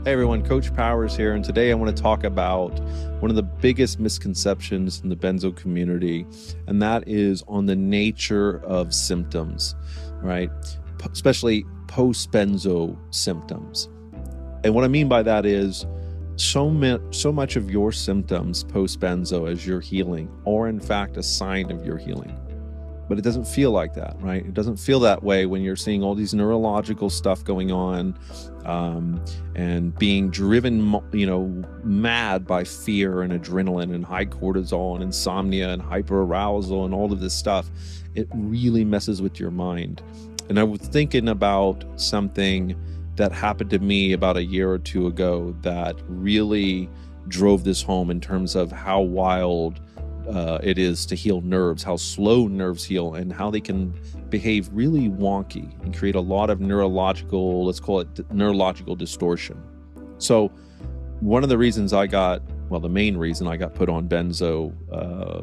Hey everyone, Coach Powers here, and today I want to talk about one of the biggest misconceptions in the benzo community, and that is on the nature of symptoms, right? Especially post-benzo symptoms. And what I mean by that is so much of your symptoms post-benzo as you're healing are in fact a sign of your healing. But it doesn't feel like that, right? It doesn't feel that way when you're seeing all these neurological stuff going on and being driven, mad by fear and adrenaline and high cortisol and insomnia and hyperarousal and all of this stuff. It really messes with your mind. And I was thinking about something that happened to me about a year or two ago that really drove this home in terms of how wild it is to heal nerves, how slow nerves heal, and how they can behave really wonky and create a lot of neurological, let's call it neurological distortion. So one of the reasons the main reason I got put on benzo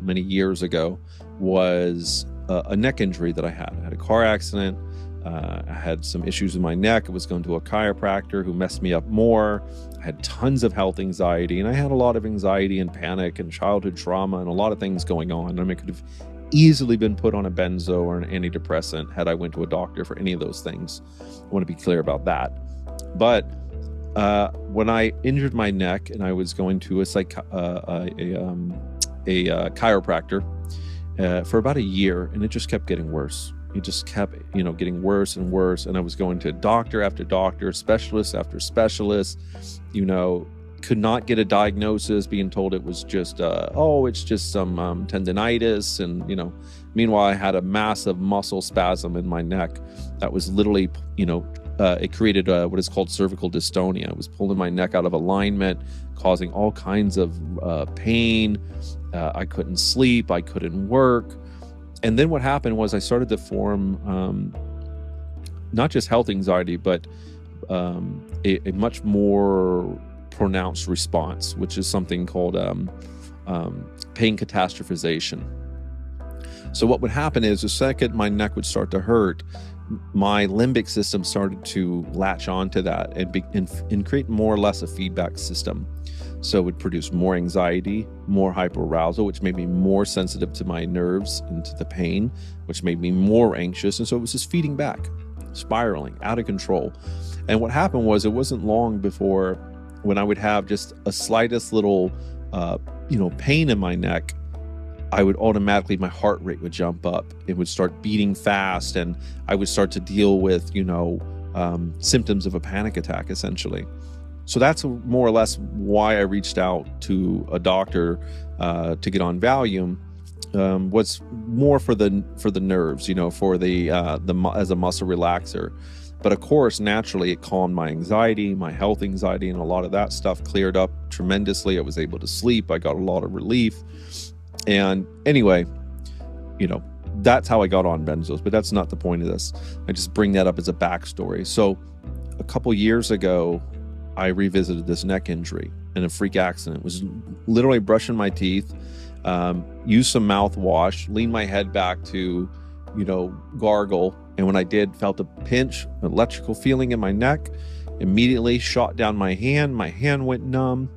many years ago was a neck injury that I had. I had a car accident. I had some issues with my neck. I was going to a chiropractor who messed me up more. I had tons of health anxiety, and I had a lot of anxiety and panic and childhood trauma and a lot of things going on. I mean, I could have easily been put on a benzo or an antidepressant had I went to a doctor for any of those things. I want to be clear about that. But when I injured my neck and I was going to a chiropractor for about a year, and it just kept getting worse. It just kept, getting worse and worse. And I was going to doctor after doctor, specialist after specialist, could not get a diagnosis, being told it was just, it's just some tendinitis. And, meanwhile, I had a massive muscle spasm in my neck that was literally, it created what is called cervical dystonia. It was pulling my neck out of alignment, causing all kinds of pain. I couldn't sleep. I couldn't work. And then what happened was I started to form not just health anxiety, but a much more pronounced response, which is something called pain catastrophization. So what would happen is the second my neck would start to hurt, my limbic system started to latch onto that and create more or less a feedback system. So it would produce more anxiety, more hyperarousal, which made me more sensitive to my nerves and to the pain, which made me more anxious. And so it was just feeding back, spiraling, out of control. And what happened was it wasn't long before when I would have just a slightest little, pain in my neck, I would automatically, my heart rate would jump up. It would start beating fast, and I would start to deal with, symptoms of a panic attack, essentially. So that's more or less why I reached out to a doctor to get on Valium. Was more for the nerves, for as a muscle relaxer. But of course, naturally, it calmed my anxiety, my health anxiety, and a lot of that stuff cleared up tremendously. I was able to sleep. I got a lot of relief. And anyway, that's how I got on benzos. But that's not the point of this. I just bring that up as a backstory. So a couple years ago, I revisited this neck injury in a freak accident. Was literally brushing my teeth, used some mouthwash, leaned my head back to, gargle. And when I did, felt a pinch, an electrical feeling in my neck, immediately shot down my hand. My hand went numb.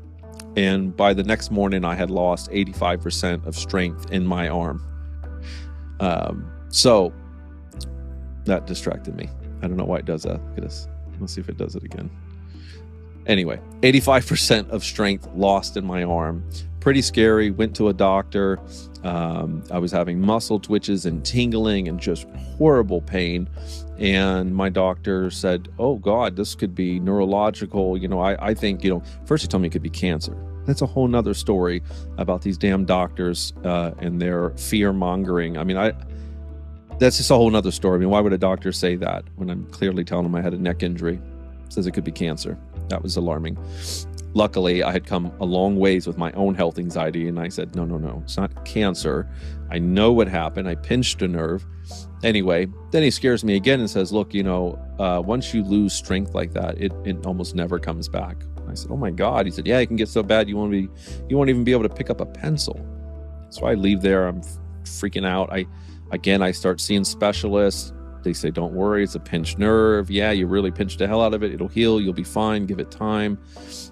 And by the next morning, I had lost 85% of strength in my arm. So that distracted me. I don't know why it does that. Look at this. Let's see if it does it again. Anyway, 85% of strength lost in my arm. Pretty scary. Went to a doctor. I was having muscle twitches and tingling and just horrible pain. And my doctor said, oh God, this could be neurological. I think, first he told me it could be cancer. That's a whole nother story about these damn doctors and their fear mongering. I mean, that's just a whole nother story. I mean, why would a doctor say that when I'm clearly telling him I had a neck injury? Says it could be cancer. That was alarming. Luckily, I had come a long ways with my own health anxiety, and I said, no, it's not cancer. I know what happened. I pinched a nerve. Anyway, then he scares me again and says, look, once you lose strength like that, it almost never comes back. I said, oh my God. He said, yeah, it can get so bad you won't even be able to pick up a pencil. So I leave there. I'm freaking out. I start seeing specialists. They say, don't worry, it's a pinched nerve. Yeah, you really pinched the hell out of it. It'll heal. You'll be fine. Give it time.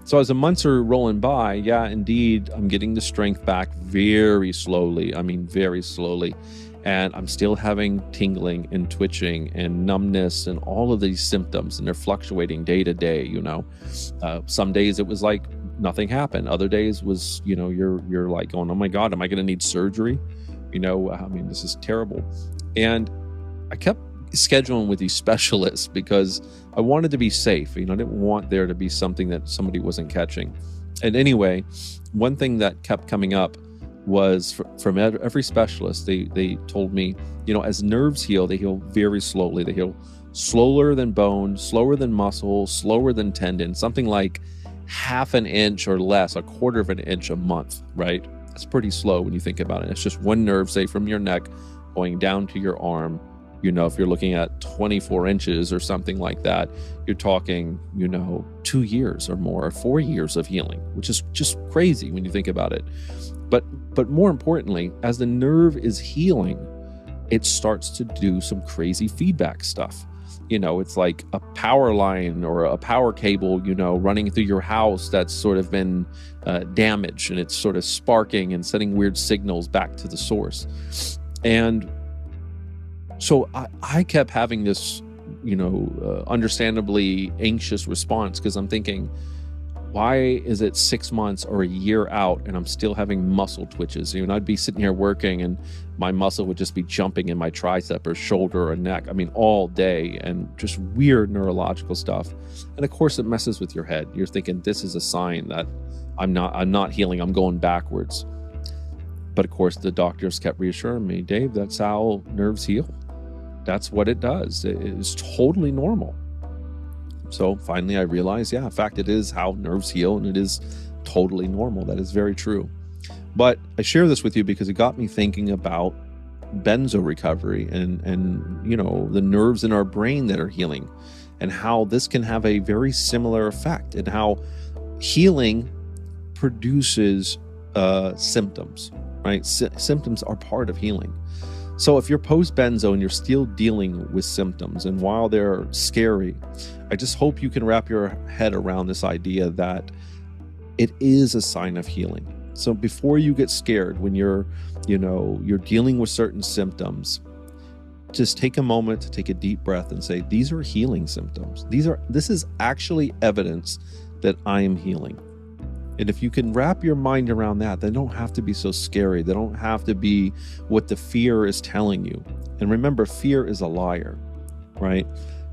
So as the months are rolling by, yeah, indeed, I'm getting the strength back very slowly. I mean, very slowly. And I'm still having tingling and twitching and numbness and all of these symptoms, and they're fluctuating day to day. Some days it was like nothing happened. Other days was, you're like going, oh my God, am I going to need surgery? This is terrible. And I kept scheduling with these specialists because I wanted to be safe. I didn't want there to be something that somebody wasn't catching. And anyway, one thing that kept coming up was from every specialist, they told me, as nerves heal, they heal very slowly. They heal slower than bone, slower than muscle, slower than tendon, something like half an inch or less, a quarter of an inch a month, right? That's pretty slow when you think about it. It's just one nerve, say from your neck going down to your arm. If you're looking at 24 inches or something like that, you're talking, 2 years or more, 4 years of healing, which is just crazy when you think about it. But more importantly, as the nerve is healing, it starts to do some crazy feedback stuff. It's like a power line or a power cable, running through your house that's sort of been damaged, and it's sort of sparking and sending weird signals back to the source. And so I kept having this, understandably anxious response, because I'm thinking, why is it 6 months or a year out and I'm still having muscle twitches? I'd be sitting here working and my muscle would just be jumping in my tricep or shoulder or neck. All day, and just weird neurological stuff. And of course it messes with your head. You're thinking, this is a sign that I'm not healing. I'm going backwards. But of course the doctors kept reassuring me, Dave, that's how nerves heal. That's what it does. It is totally normal. So finally I realized, in fact, it is how nerves heal, and it is totally normal. That is very true. But I share this with you because it got me thinking about benzo recovery and the nerves in our brain that are healing, and how this can have a very similar effect, and how healing produces symptoms, right? Symptoms are part of healing. So if you're post-benzo and you're still dealing with symptoms, and while they're scary, I just hope you can wrap your head around this idea that it is a sign of healing. So before you get scared when you're dealing with certain symptoms, just take a moment to take a deep breath and say, these are healing symptoms. This is actually evidence that I am healing. And if you can wrap your mind around that, they don't have to be so scary. They don't have to be what the fear is telling you. And remember, fear is a liar, right?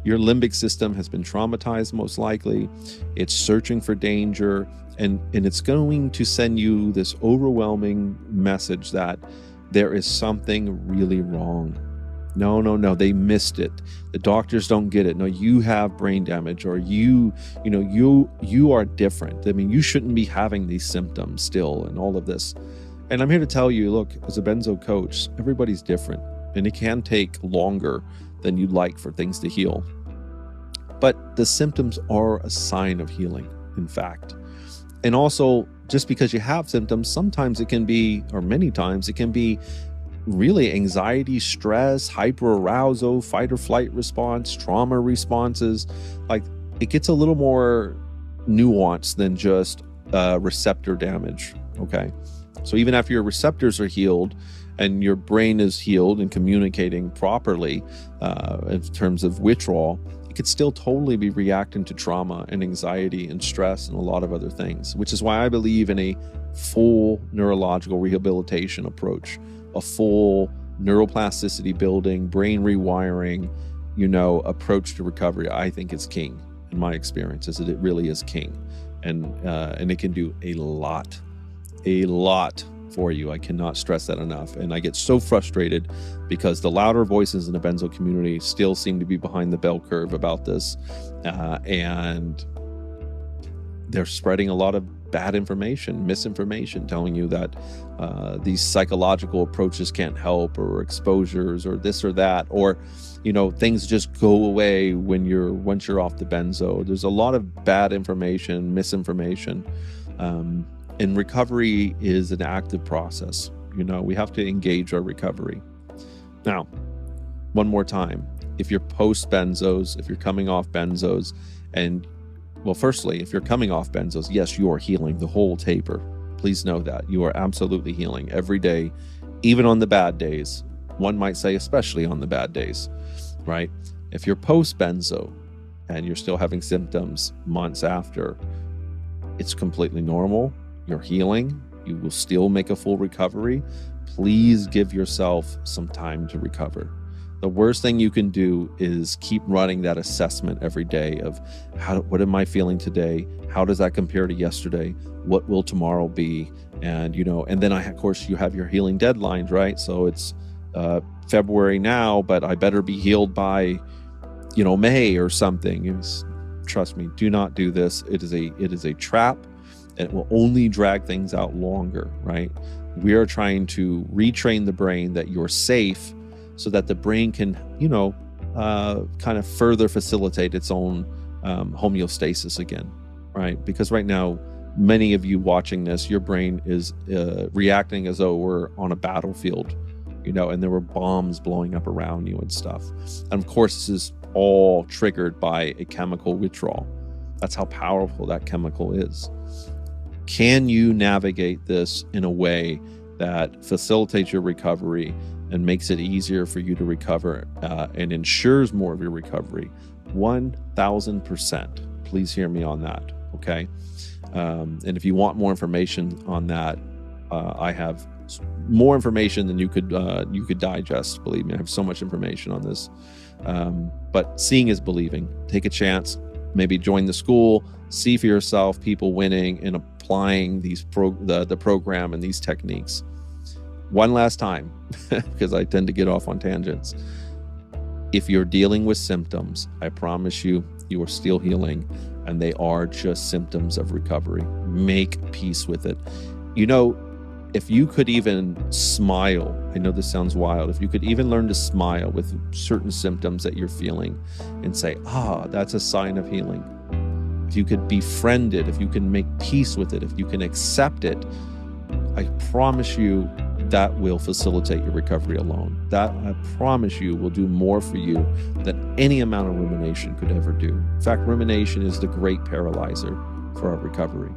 Your limbic system has been traumatized, most likely. It's searching for danger, and it's going to send you this overwhelming message that there is something really wrong. No, they missed it. The doctors don't get it. No, you have brain damage, or you are different. You shouldn't be having these symptoms still, and all of this. And I'm here to tell you, look, as a benzo coach, everybody's different, and it can take longer than you'd like for things to heal. But the symptoms are a sign of healing, in fact. And also, just because you have symptoms, sometimes it can be, or many times it can be, really anxiety, stress, hyperarousal, fight or flight response, trauma responses. Like, it gets a little more nuanced than just receptor damage. Okay. So even after your receptors are healed and your brain is healed and communicating properly in terms of withdrawal, it could still totally be reacting to trauma and anxiety and stress and a lot of other things, which is why I believe in a full neurological rehabilitation approach, a full neuroplasticity building, brain rewiring, approach to recovery. I think it's king in my experience, is that it really is king. And it can do a lot for you. I cannot stress that enough. And I get so frustrated because the louder voices in the benzo community still seem to be behind the bell curve about this. And they're spreading a lot of bad information, misinformation, telling you that these psychological approaches can't help, or exposures, or this or that, or things just go away once you're off the benzo. There's a lot of bad information, misinformation. And recovery is an active process. We have to engage our recovery. Now, one more time, if you're post benzos, if you're coming off benzos, and well, firstly, if you're coming off benzos, yes, you are healing the whole taper. Please know that you are absolutely healing every day, even on the bad days. One might say, especially on the bad days, right? If you're post benzo and you're still having symptoms months after, it's completely normal. You're healing. You will still make a full recovery. Please give yourself some time to recover. The worst thing you can do is keep running that assessment every day of what am I feeling today? How does that compare to yesterday? What will tomorrow be? And, and then of course you have your healing deadlines, right? So it's February now, but I better be healed by, May or something. Trust me, do not do this. It is a trap, and it will only drag things out longer, right? We are trying to retrain the brain that you're safe, so that the brain can, kind of further facilitate its own homeostasis again, right? Because right now, many of you watching this, your brain is reacting as though we're on a battlefield, and there were bombs blowing up around you and stuff. And of course, this is all triggered by a chemical withdrawal. That's how powerful that chemical is. Can you navigate this in a way that facilitates your recovery and makes it easier for you to recover and ensures more of your recovery? 1,000%. Please hear me on that, okay? And if you want more information on that, I have more information than you could digest. Believe me, I have so much information on this. But seeing is believing. Take a chance. Maybe join the school. See for yourself people winning and applying the program and these techniques. One last time, because I tend to get off on tangents. If you're dealing with symptoms, I promise you, you are still healing, and they are just symptoms of recovery. Make peace with it. If you could even smile, I know this sounds wild, if you could even learn to smile with certain symptoms that you're feeling and say, that's a sign of healing. If you could befriend it, if you can make peace with it, if you can accept it, I promise you that will facilitate your recovery alone. That, I promise you, will do more for you than any amount of rumination could ever do. In fact, rumination is the great paralyzer for our recovery.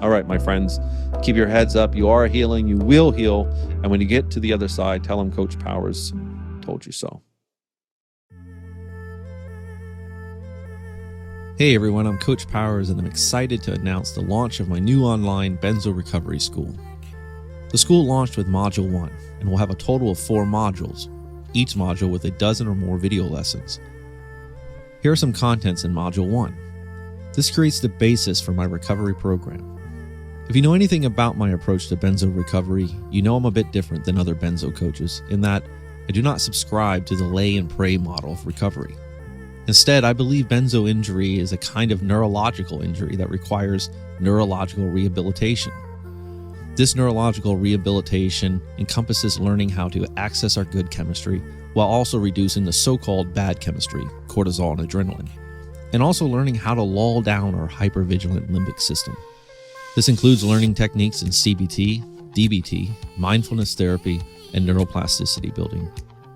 All right, my friends, keep your heads up. You are healing. You will heal. And when you get to the other side, tell them Coach Powers told you so. Hey everyone, I'm Coach Powers, and I'm excited to announce the launch of my new online Benzo Recovery School. The school launched with Module 1 and will have a total of 4 modules, each module with a dozen or more video lessons. Here are some contents in Module 1. This creates the basis for my recovery program. If you know anything about my approach to benzo recovery, you know I'm a bit different than other benzo coaches in that I do not subscribe to the lay and pray model of recovery. Instead, I believe benzo injury is a kind of neurological injury that requires neurological rehabilitation. This neurological rehabilitation encompasses learning how to access our good chemistry while also reducing the so-called bad chemistry, cortisol and adrenaline, and also learning how to lull down our hypervigilant limbic system. This includes learning techniques in CBT, DBT, mindfulness therapy, and neuroplasticity building.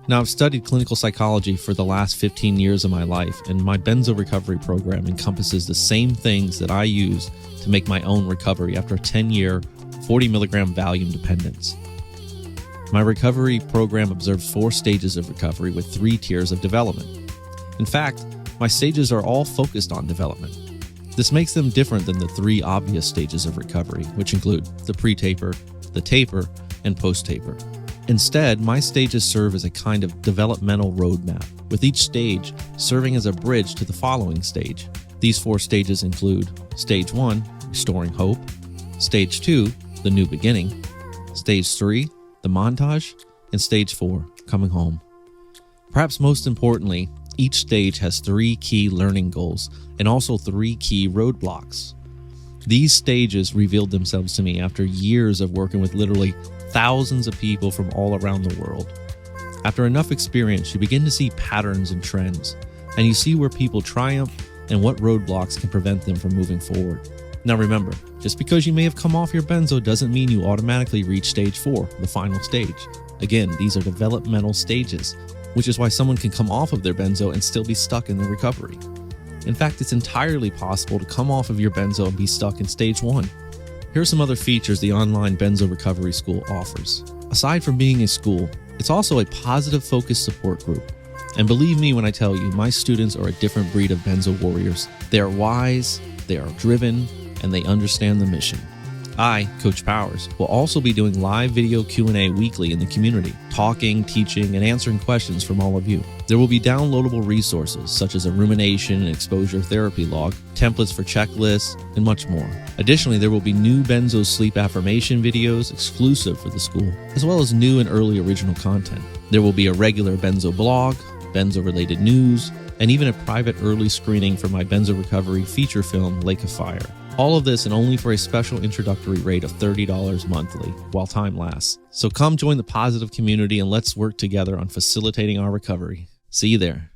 Now, I've studied clinical psychology for the last 15 years of my life, and my benzo recovery program encompasses the same things that I use to make my own recovery after a 10-year, 40 milligram Valium dependence. My recovery program observes 4 stages of recovery with 3 tiers of development. In fact, my stages are all focused on development. This makes them different than the 3 obvious stages of recovery, which include the pre-taper, the taper, and post-taper. Instead, my stages serve as a kind of developmental roadmap, with each stage serving as a bridge to the following stage. These 4 stages include Stage 1, restoring hope, Stage 2, the new beginning, Stage 3, the montage, and Stage 4, coming home. Perhaps most importantly, each stage has 3 key learning goals and also 3 key roadblocks. These stages revealed themselves to me after years of working with literally thousands of people from all around the world. After enough experience, you begin to see patterns and trends, and you see where people triumph and what roadblocks can prevent them from moving forward. Now remember, just because you may have come off your benzo doesn't mean you automatically reach Stage 4, the final stage. Again, these are developmental stages. which is why someone can come off of their benzo and still be stuck in their recovery. In fact, it's entirely possible to come off of your benzo and be stuck in stage 1. Here are some other features the online Benzo Recovery School offers. Aside from being a school, it's also a positive focused support group. And believe me when I tell you, my students are a different breed of benzo warriors. They are wise, they are driven, and they understand the mission. I, Coach Powers, will also be doing live video Q&A weekly in the community, talking, teaching, and answering questions from all of you. There will be downloadable resources such as a rumination and exposure therapy log, templates for checklists, and much more. Additionally, there will be new benzo sleep affirmation videos exclusive for the school, as well as new and early original content. There will be a regular benzo blog, benzo-related news, and even a private early screening for my benzo recovery feature film, Lake of Fire. All of this and only for a special introductory rate of $30 monthly while time lasts. So come join the positive community and let's work together on facilitating our recovery. See you there.